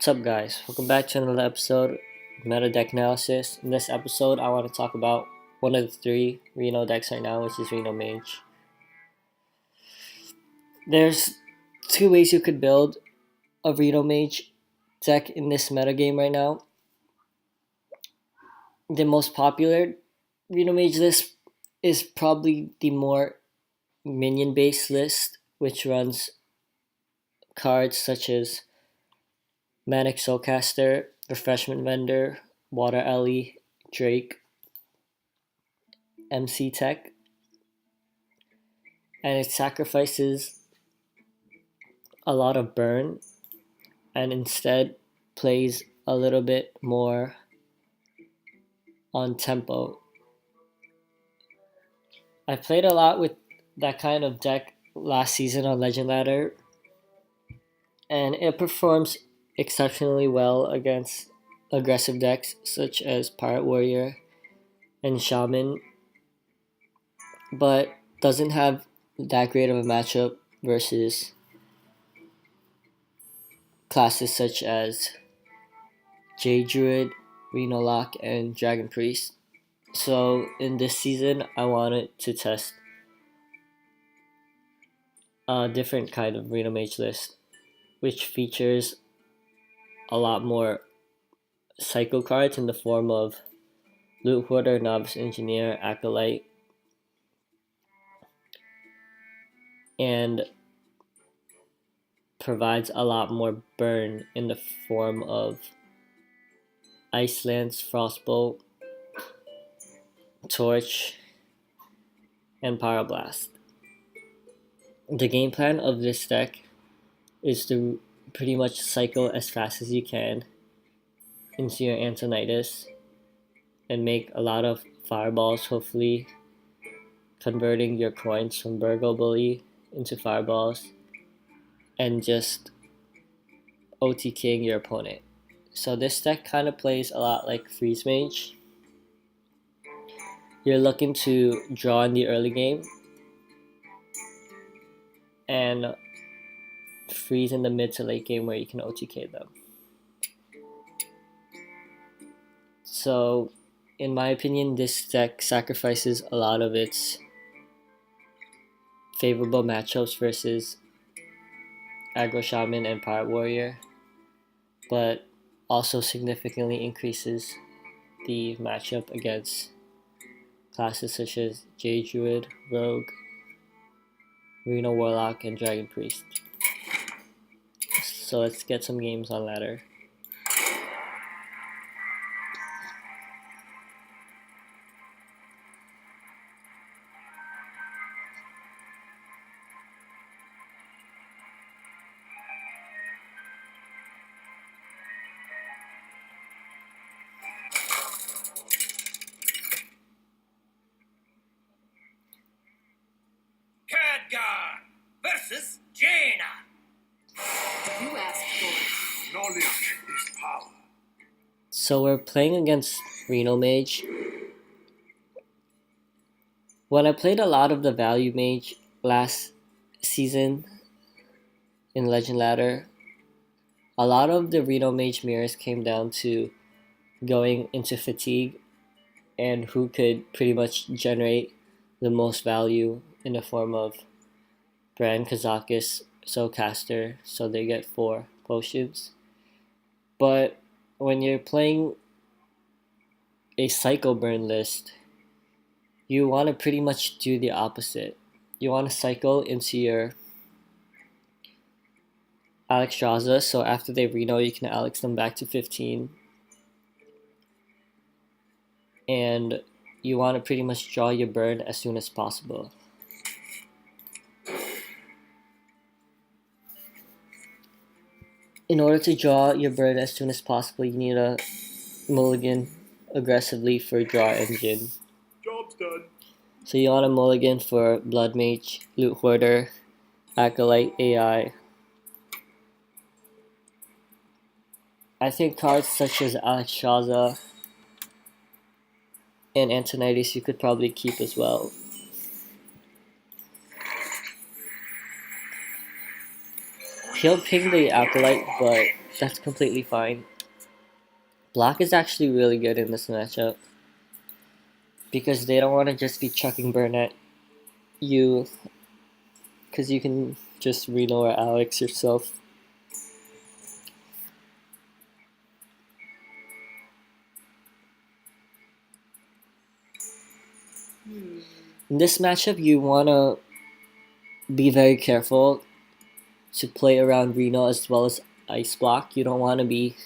What's up, guys? Welcome back to another episode of Meta Deck Analysis. In this episode, I want to talk about one of the three Reno decks right now, which is Reno-mage. There's two ways you could build a Reno-mage deck in this metagame right now. The most popular Reno-mage list is probably the more minion-based list, which runs cards such as Manic Soulcaster, Refreshment Vendor, Water Ellie, Drake, MC Tech, and it sacrifices a lot of burn and instead plays a little bit more on tempo. I played a lot with that kind of deck last season on Legend Ladder, and it performs exceptionally well against aggressive decks such as Pirate Warrior and Shaman, but doesn't have that great of a matchup versus classes such as Jade Druid, Reno Lock, and Dragon Priest. So in this season, I wanted to test a different kind of Reno Mage list, which features a lot more cycle cards in the form of Loot Hoarder, Novice Engineer, Acolyte, and provides a lot more burn in the form of Ice Lance, Frostbolt, Torch, and Pyroblast. The game plan of this deck is to pretty much cycle as fast as you can into your Anaylsis and make a lot of fireballs, hopefully converting your coins from Burgle Bully into fireballs and just OTKing your opponent. So this deck kind of plays a lot like Freeze Mage. You're looking to draw in the early game and freeze in the mid to late game where you can OTK them. So in my opinion, this deck sacrifices a lot of its favorable matchups versus Aggro Shaman and Pirate Warrior, but also significantly increases the matchup against classes such as Jade Druid, Rogue, Reno Warlock, and Dragon Priest. So let's get some games on ladder. Versus Jaina. You asked for it. Knowledge is power. So we're playing against Reno-mage. When I played a lot of the value mage last season in Legend Ladder, a lot of the Reno-mage mirrors came down to going into fatigue and who could pretty much generate the most value in the form of Bran, Kazakis, Soulcaster, so they get 4 potions. But when you're playing a Psycho Burn list, you want to pretty much do the opposite. You want to cycle into your Alexstrasza, so after they Reno, you can Alex them back to 15. And you want to pretty much draw your burn as soon as possible. In order to draw your burn as soon as possible, you need a mulligan aggressively for Draw Engine. Job's done. So you want a mulligan for Blood Mage, Loot Hoarder, Acolyte, AI. I think cards such as Alexstrasza and Anaylsis you could probably keep as well. We He'll ping the Acolyte, but that's completely fine. Black is actually really good in this matchup because they don't want to just be chucking burn at you, because you can just Reno or Alex yourself. In this matchup, you want to be very careful to play around Reno as well as Ice Block. You don't want to be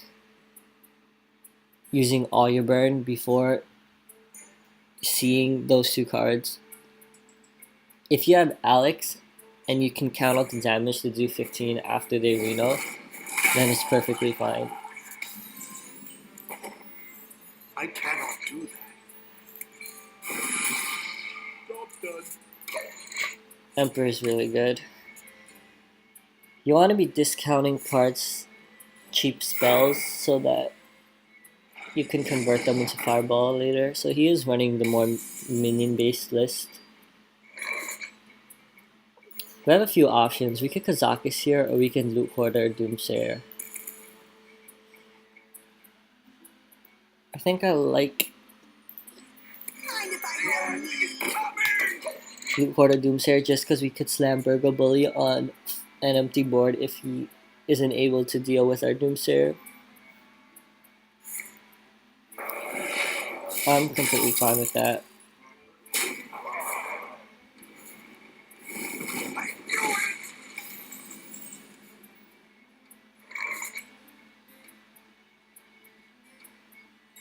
using all your burn before seeing those two cards. If you have Alex and you can count out the damage to do 15 after they Reno, then it's perfectly fine. I cannot do that. Job's done. Emperor is really good. You want to be discounting cards, cheap spells, so that you can convert them into Fireball later. So he is running the more minion-based list. We have a few options. We could Kazakus here, or we can Loot Hoarder Doomsayer. I think I like Loot Hoarder Doomsayer just because we could slam Burgle Bully on an empty board if he isn't able to deal with our Doomsayer. I'm completely fine with that.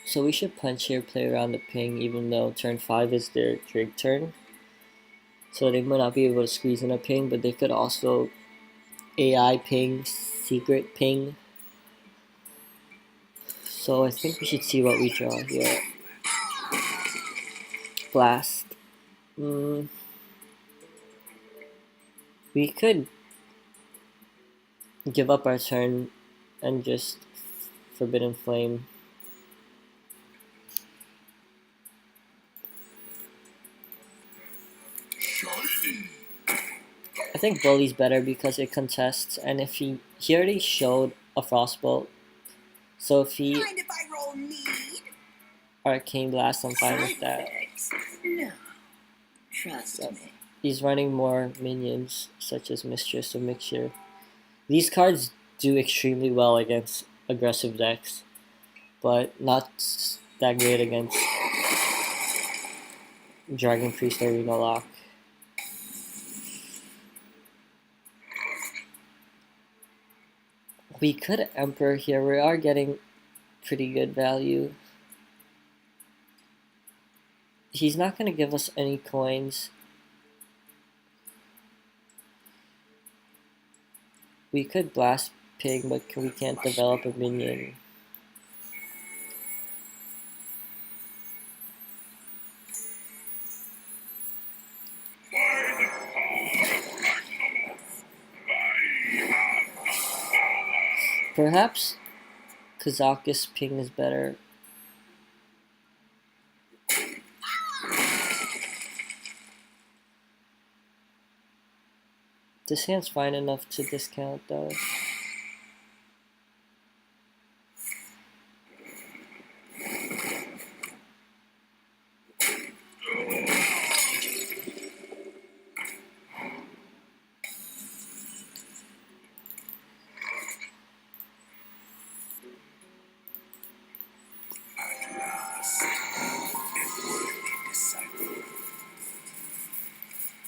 So we should punch here, play around the ping, even though turn 5 is their Drake turn. So they might not be able to squeeze in a ping, but they could also AI ping, secret ping. So I think we should see what we draw here. Blast. We could give up our turn and just Forbidden Flame. I think Bully's better because it contests, and if he already showed a Frostbolt, so if he Arcane Blast, I'm fine with that. No, trust me. He's running more minions, such as Mistress or Mixture. These cards do extremely well against aggressive decks, but not that great against Dragon Priest or Reno Lock. We could Emperor here. We are getting pretty good value. He's not going to give us any coins. We could Blast Pig, but we can't develop a minion. Perhaps Kazakus ping is better. This hand's fine enough to discount though.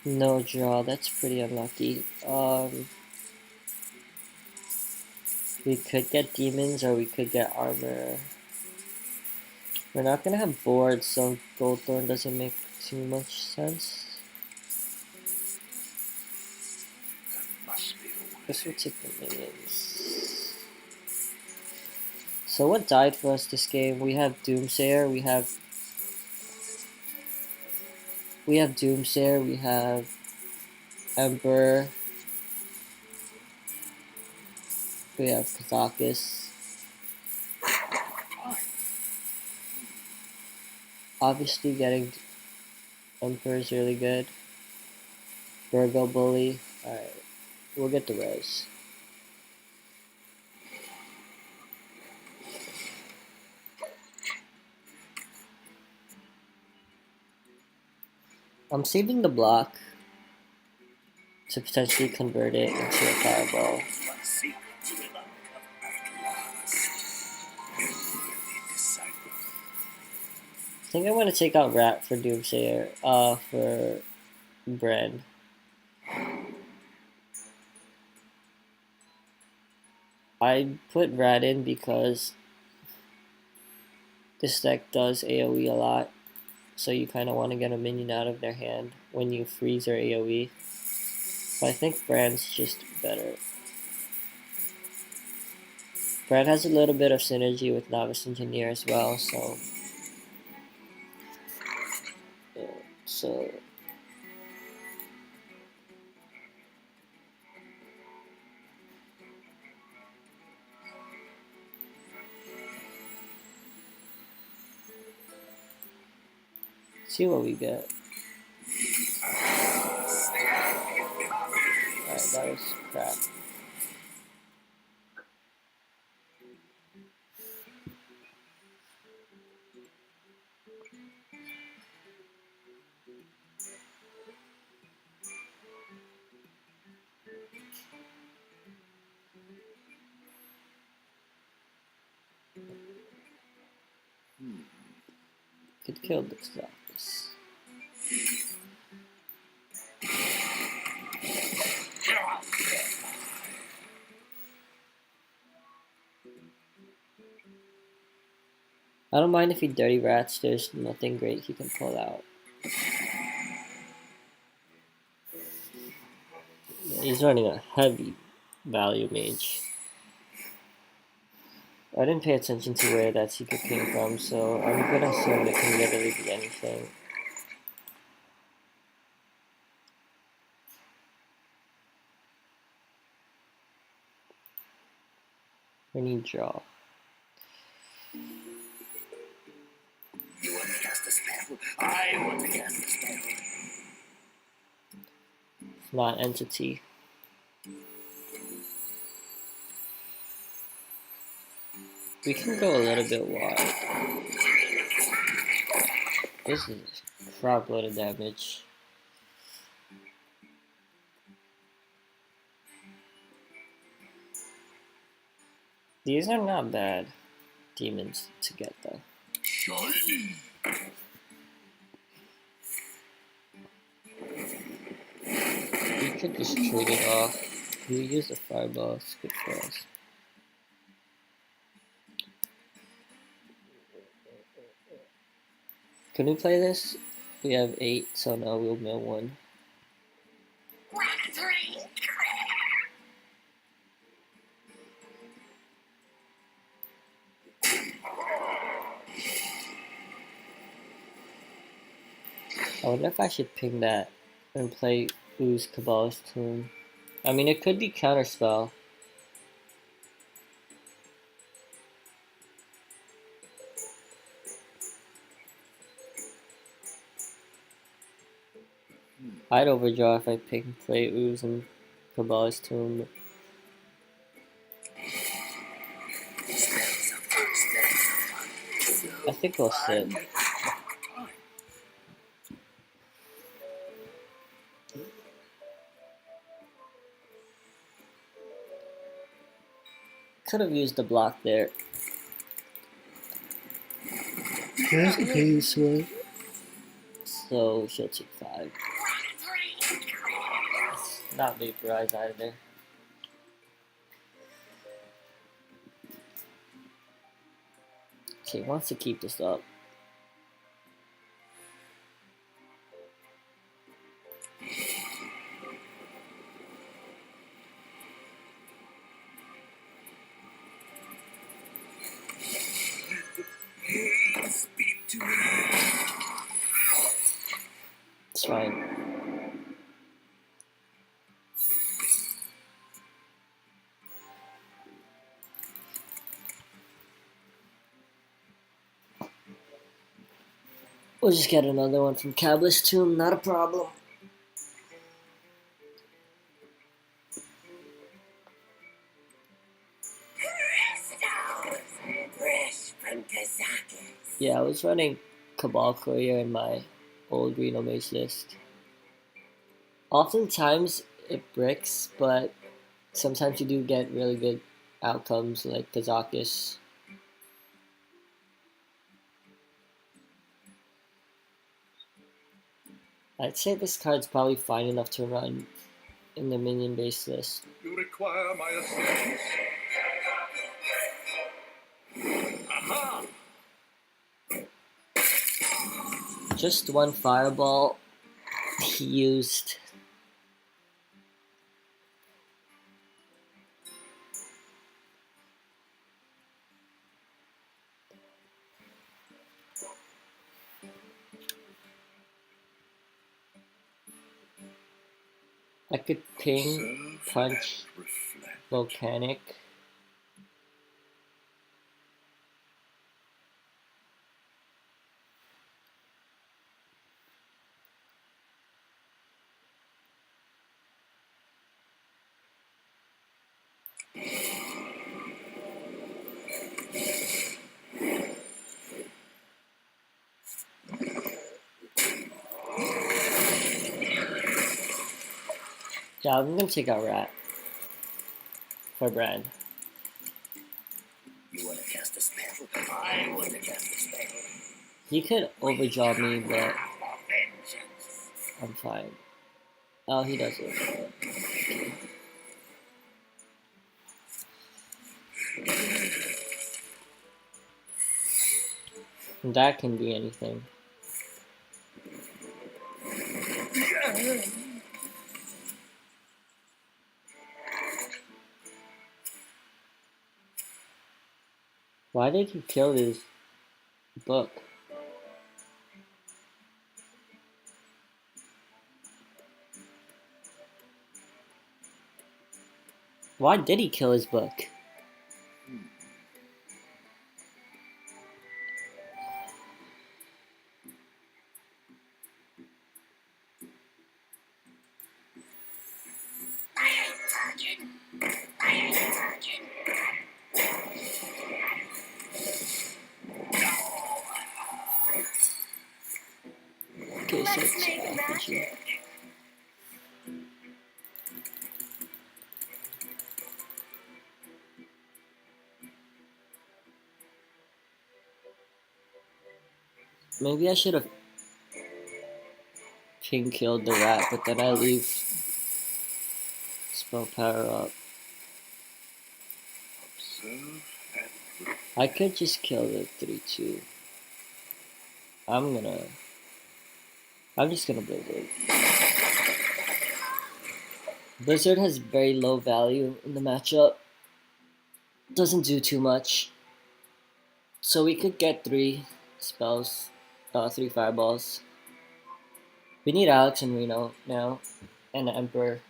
No draw, that's pretty unlucky. We could get demons or we could get armor. We're not gonna have boards, so Goldthorn doesn't make too much sense. Guess we'll take the minions. So what died for us this game? We have Doomsayer, we have Doomsayer, we have Emperor, we have Kazakus. Obviously getting Emperor is really good. Burgle Bully, alright, we'll get the res. I'm saving the block to potentially convert it into a fireball. I think I want to take out Rat for Doomsayer, for Bran. I put Rat in because this deck does AoE a lot, so you kind of want to get a minion out of their hand when you freeze their AoE. But I think Bran's just better. Bran has a little bit of synergy with Novice Engineer as well, so... yeah, see what we get. Alright, that was crap. Could kill this office. I don't mind if he dirty rats, there's nothing great he can pull out. He's running a heavy value mage. I didn't pay attention to where that secret came from, so I'm gonna assume it can literally be anything. We need draw. You want to cast a spell? I want to cast a spell. Not entity. We can go a little bit wide. This is crap load of damage. These are not bad demons to get though. Shiny. We could just trade it off. We use the fireball, it's good for us. Can we play this? We have 8, so now we'll mill 1. I wonder if I should ping that and play Ooze Cabal's Tomb. I mean, it could be counterspell. I'd overdraw if I play Ooze and Cabal's Tomb. I think we'll sit. Could have used the block there. Here's the base one. So she'll take 5. Not vaporize either. Okay, wants to keep this up. Speak to me. It's fine. We'll just get another one from Cabal's Tomb, not a problem. Yeah, I was running Cabal Courier in my old Reno-mage list. Oftentimes it bricks, but sometimes you do get really good outcomes like Kazakis. I'd say this card's probably fine enough to run in the minion base list. You require my assistance. Aha! Just one fireball he used. I could ping, punch, volcanic. Yeah, I'm gonna take out Rat for Bran. You want to cast a spell? I want to cast a spell. He could overdraw me, but Vengeance. I'm fine. Oh, he doesn't. That can be anything. Why did he kill his book? Why did he kill his book? Okay, so it's RPG. Maybe I should have king killed the rat, but then I leave spell power up. I could just kill the 3-2. I'm just gonna Blizzard. Blizzard has very low value in the matchup. Doesn't do too much. So we could get 3 spells, 3 fireballs. We need Alex and Reno now, and the Emperor.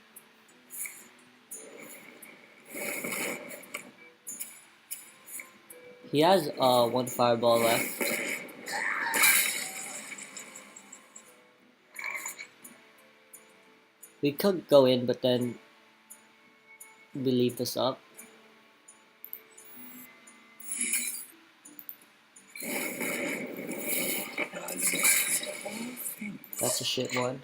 He has 1 fireball left. We could go in, but then we leave this up. That's a shit one.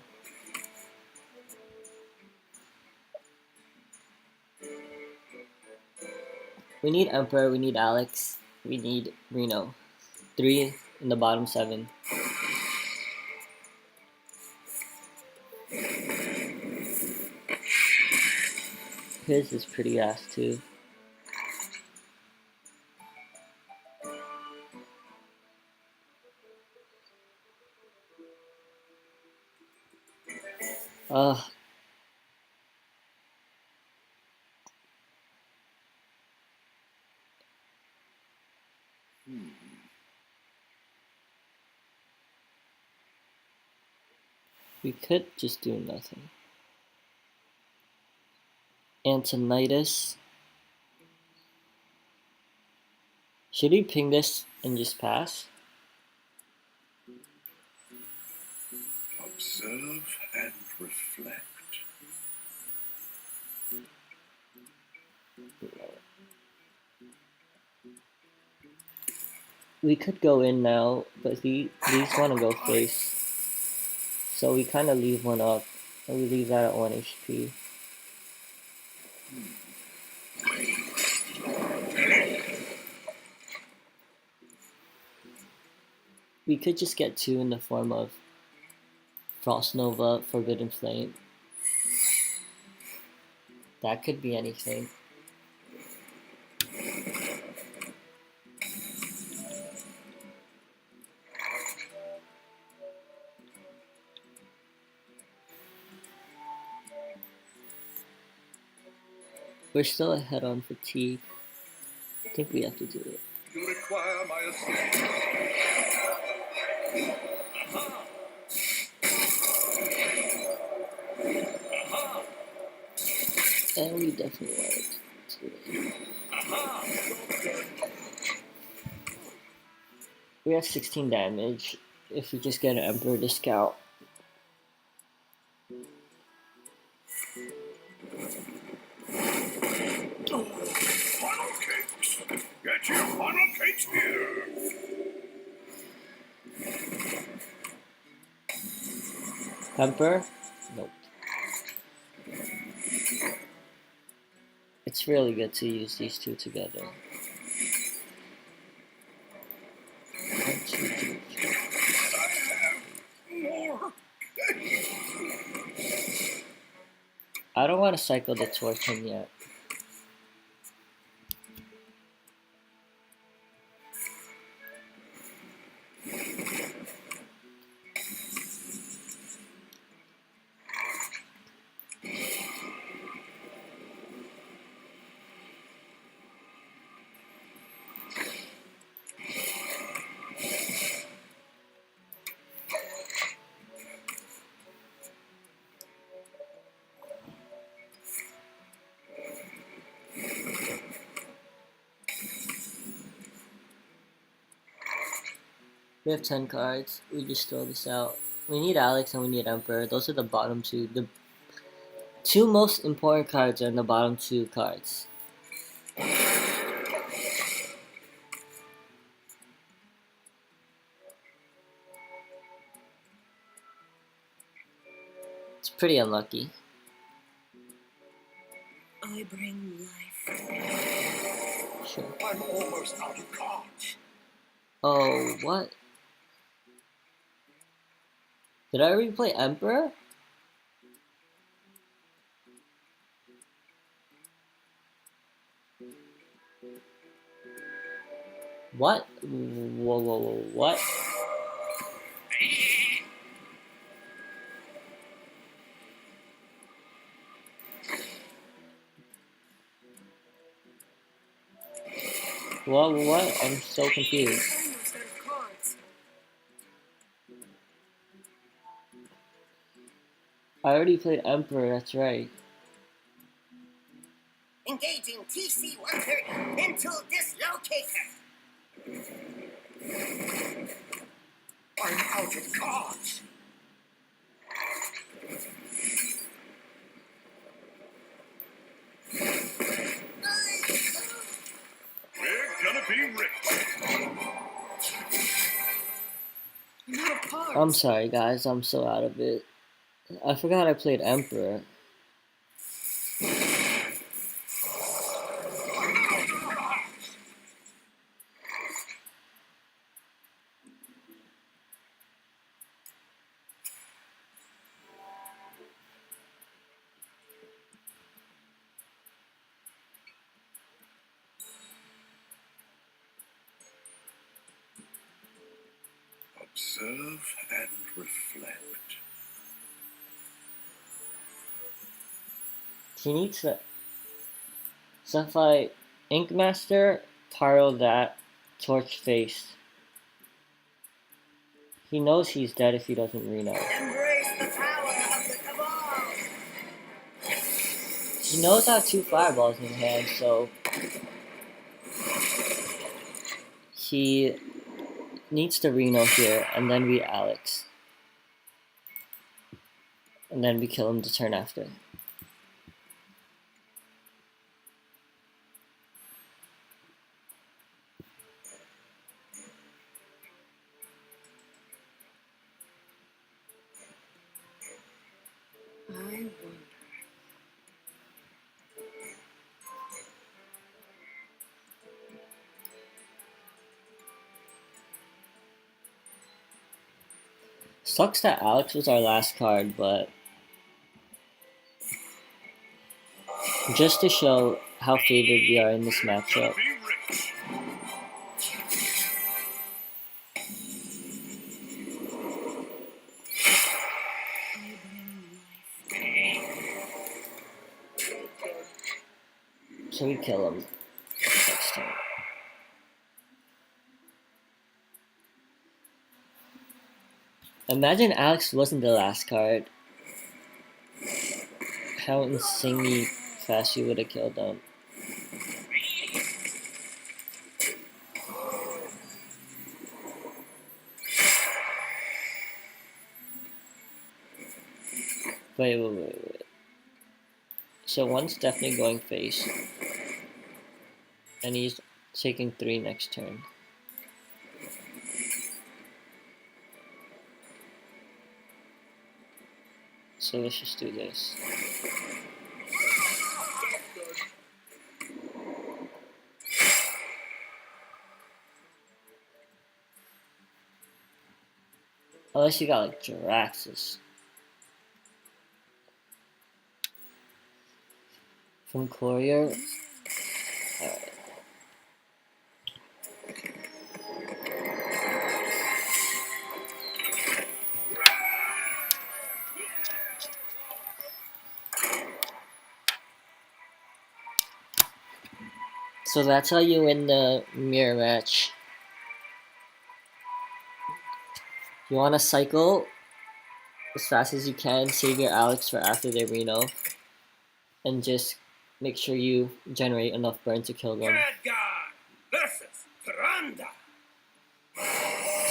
We need Emperor, we need Alex, we need Reno. 3 in the bottom 7. His is pretty ass too. We could just do nothing. Anaylsis. Should we ping this and just pass? Observe and reflect. We could go in now, but these want to go face. So we kind of leave one up. And we leave that at 1 HP. We could just get 2 in the form of Frost Nova, Forbidden Flame. That could be anything. We're still ahead on fatigue. I think we have to do it. You require my assistance. And we definitely want to do it. We have 16 damage if we just get an Emperor discount. Funnel cakes! Get your funnel cakes here! Emperor? Nope. It's really good to use these two together. 1, 2, 3, 4. I don't want to cycle the torch in yet. We have 10 cards. We just throw this out. We need Alex and we need Emperor. Those are the bottom two. The two most important cards are in the bottom 2 cards. It's pretty unlucky. I bring life. Sure. I'm almost out of cards. Oh, what? Did I already play Emperor? What? Whoa, whoa, whoa, what? What? I'm so confused. Almost out of cards. I already played Emperor, that's right. Engaging TC-130 into dislocator. I'm out of cards. We're gonna be rich. I'm out of cards. I'm sorry, guys, I'm so out of it. I forgot I played Emperor. Observe and reflect. He needs to. So if I Ink Master, Taro that, Torch Face. He knows he's dead if he doesn't Reno. Embrace the power of the Cabal. He knows I have 2 fireballs in hand, so he needs to Reno here, and then we Alex. And then we kill him the turn after. Sucks that Alex was our last card, but just to show how favored we are in this matchup. So we kill him next turn. Imagine Alex wasn't the last card. How insanely fast you would have killed them. Wait. So one's definitely going face. And he's taking 3 next turn. So let's just do this. Unless you got like Jiraxis. From Courier. Alright. So that's how you win the mirror match. You want to cycle as fast as you can, save your Alex for after the Reno, and just make sure you generate enough burn to kill them.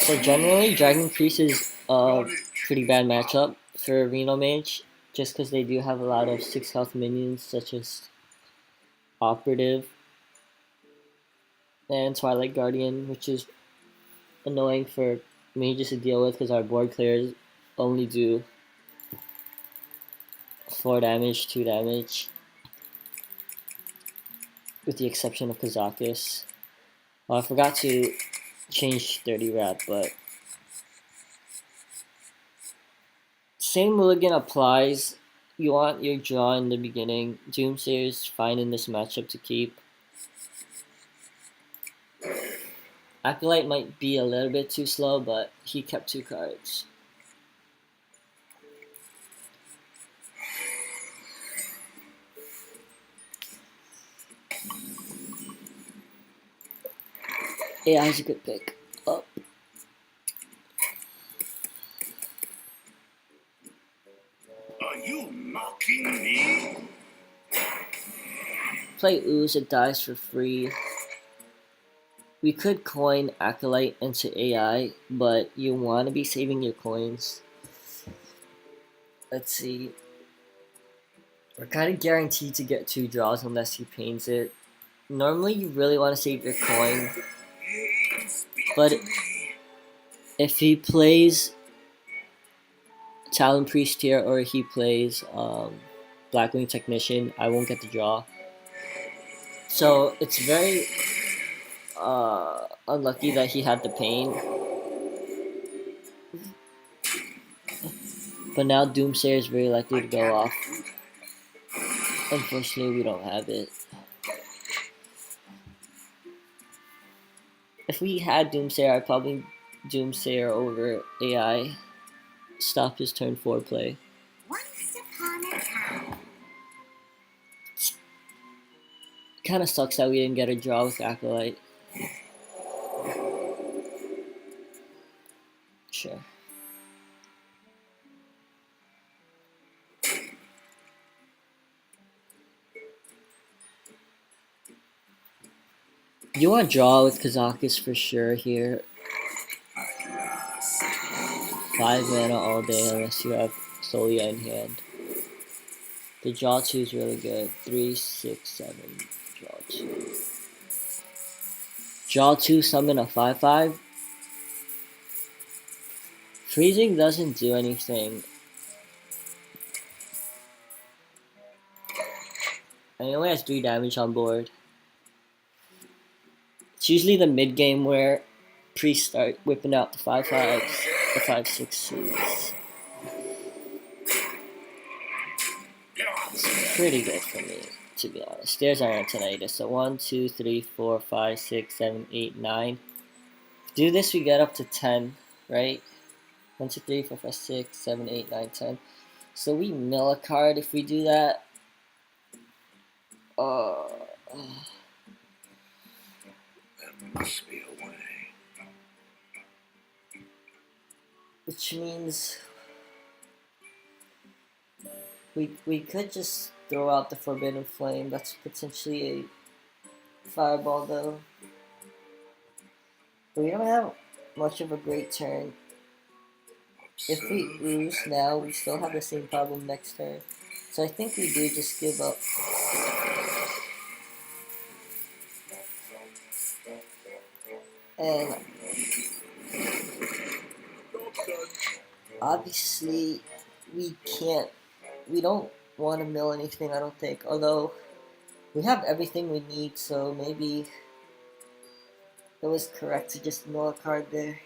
So generally, Dragon Priest is a pretty bad matchup for Reno-mage, just because they do have a lot of 6 health minions such as Operative and Twilight Guardian, which is annoying for mages to deal with because our board clears only do 4 damage, 2 damage, with the exception of Kazakus. Well, I forgot to change 30 wrap, but same mulligan applies. You want your draw in the beginning. Doomsayer is fine in this matchup to keep. Acolyte might be a little bit too slow, but he kept 2 cards. AI is a good pick. Up. Are you mocking me? Play Ooze, it dies for free. We could coin Acolyte into AI, but you want to be saving your coins. Let's see. We're kind of guaranteed to get 2 draws unless he pains it. Normally you really want to save your coin, but if he plays Talon Priest here or he plays Blackwing Technician, I won't get the draw. So it's very unlucky that he had the pain. But now Doomsayer is very likely to go off. Unfortunately, we don't have it. If we had Doomsayer, I'd probably Doomsayer over AI. Stop his turn 4 play. Once upon a time. Kinda sucks that we didn't get a draw with Acolyte. Sure. You want to draw with Kazakus for sure here. 5 mana all day unless you have Solia in hand. The draw 2 is really good. 3, 6, 7. Draw 2. Draw 2, summon a 5/5. Freezing doesn't do anything. And he only has 3 damage on board. It's usually the mid game where priests start whipping out the 5/5s. the 5/6s. It's pretty good for me, to be honest. There's our Anaylsis. So 1, 2, 3, 4, 5, 6, 7, 8, 9. Do this, we get up to 10, right? 1, 2, 3, 4, 5, 6, 7, 8, 9, 10. So we mill a card if we do that. There must be a way. Which means we could just throw out the Forbidden Flame. That's potentially a fireball though. But we don't have much of a great turn. If we ooze now, we still have the same problem next turn. So I think we do just give up. And obviously we don't want to mill anything, I don't think. Although we have everything we need, so maybe it was correct to just mill a card there.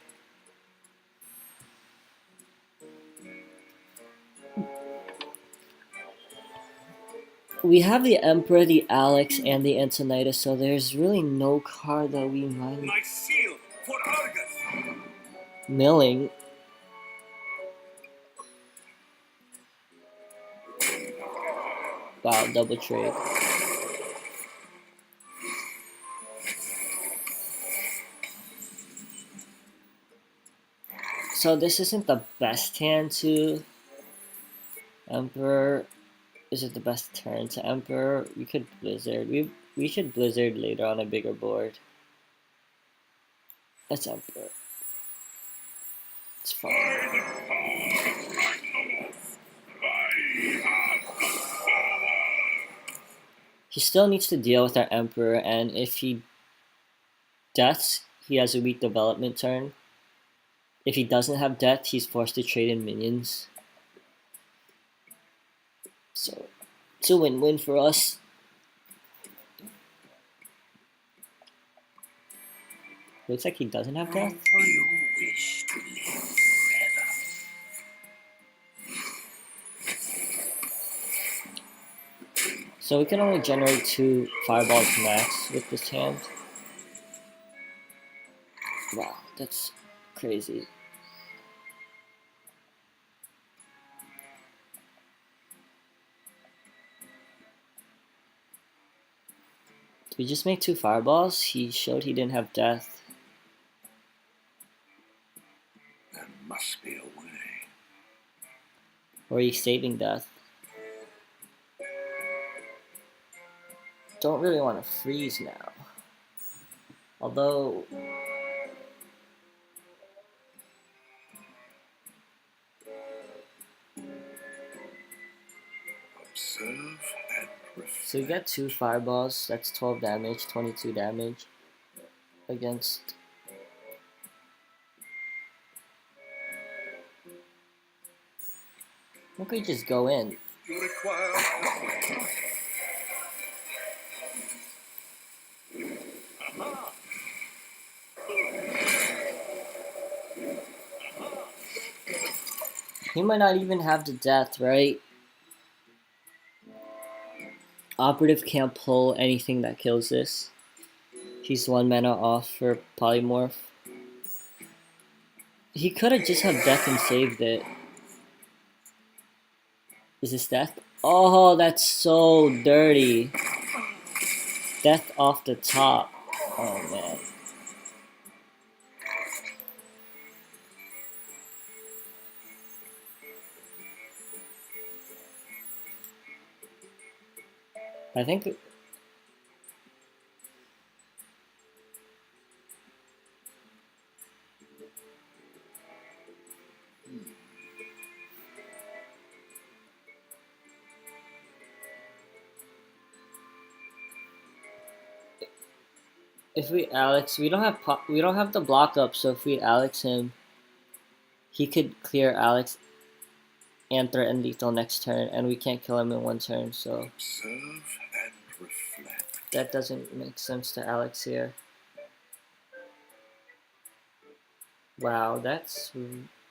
We have the Emperor, the Alex, and the Antonitis, so there's really no card that we mind My shield for Argus. milling. Wow, double trade. So this isn't the best hand to Emperor. Is it the best turn to Emperor? We could Blizzard. We should Blizzard later on a bigger board. That's Emperor. It's fine. He still needs to deal with our Emperor, and if he deaths, he has a weak development turn. If he doesn't have death, he's forced to trade in minions. So it's a win-win for us. Looks like he doesn't have death. You wish to live forever. So we can only generate 2 fireballs max with this hand. Wow, that's crazy. Did we just make 2 fireballs? He showed he didn't have death. There must be a way. Or he's saving death. Don't really want to freeze now. Although Observe and reflect. so we got 2 fireballs, that's 12 damage, 22 damage against we could just go in. You require He might not even have the death, right? Operative can't pull anything that kills this. He's 1 mana off for Polymorph. He could have just had death and saved it. Is this death? Oh, that's so dirty. Death off the top. Oh man. I think if we Alex, we don't have the block up, so if we Alex him, he could clear Alex and threaten lethal next turn, and we can't kill him in 1 turn, so observe and reflect. that doesn't make sense to Alex here. Wow, that's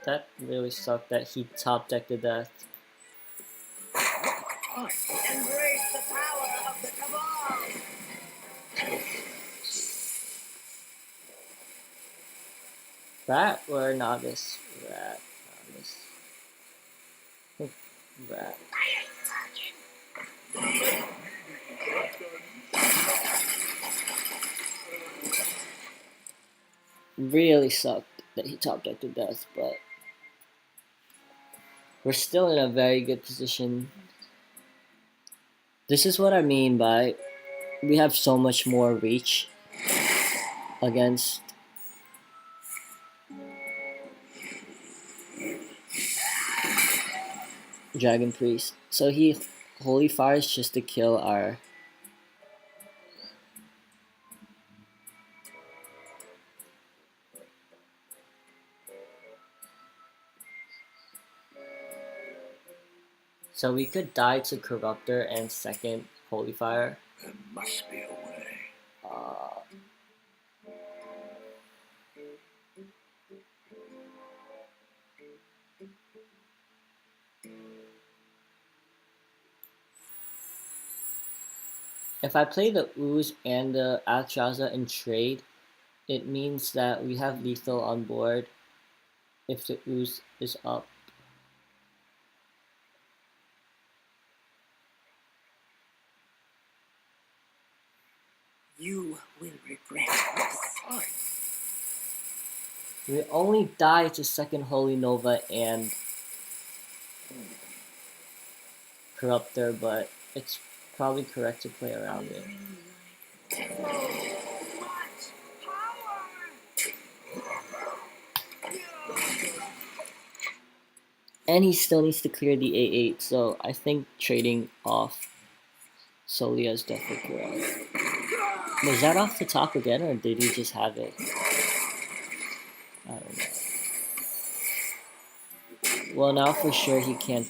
That really sucked that he top decked to death. Embrace the power of the cabal. Rat or novice? Rat. Novice. Rat. Really sucked that he top decked to death, but we're still in a very good position. This is what I mean by we have so much more reach against Dragon Priest. So he Holy Fires just to kill our so we could die to Corruptor and second Holy Fire. There must be a way. If I play the Ooze and the Altraza in trade, it means that we have lethal on board if the Ooze is up. You will regret this. We only die to second Holy Nova and Corruptor, but it's probably correct to play around it. And he still needs to clear the A8, so I think trading off Solia is definitely correct. Was that off the top again, or did he just have it? I don't know. Well, now for sure he can't.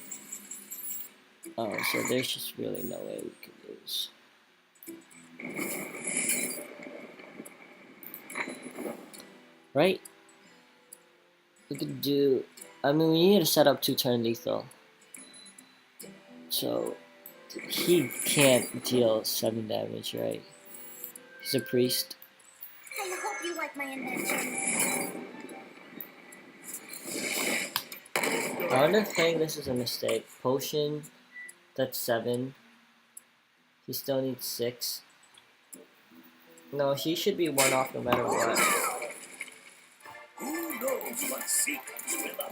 Oh, so there's just really no way we could lose. Right? We could do. I mean, we need to set up 2-turn lethal. So he can't deal 7 damage, right? He's a priest. I hope you like my invention. I wonder if playing this is a mistake. Potion, that's 7. He still needs 6. No, he should be 1 off no matter what. Who knows what secrets will uncover?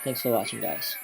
Thanks for watching, guys.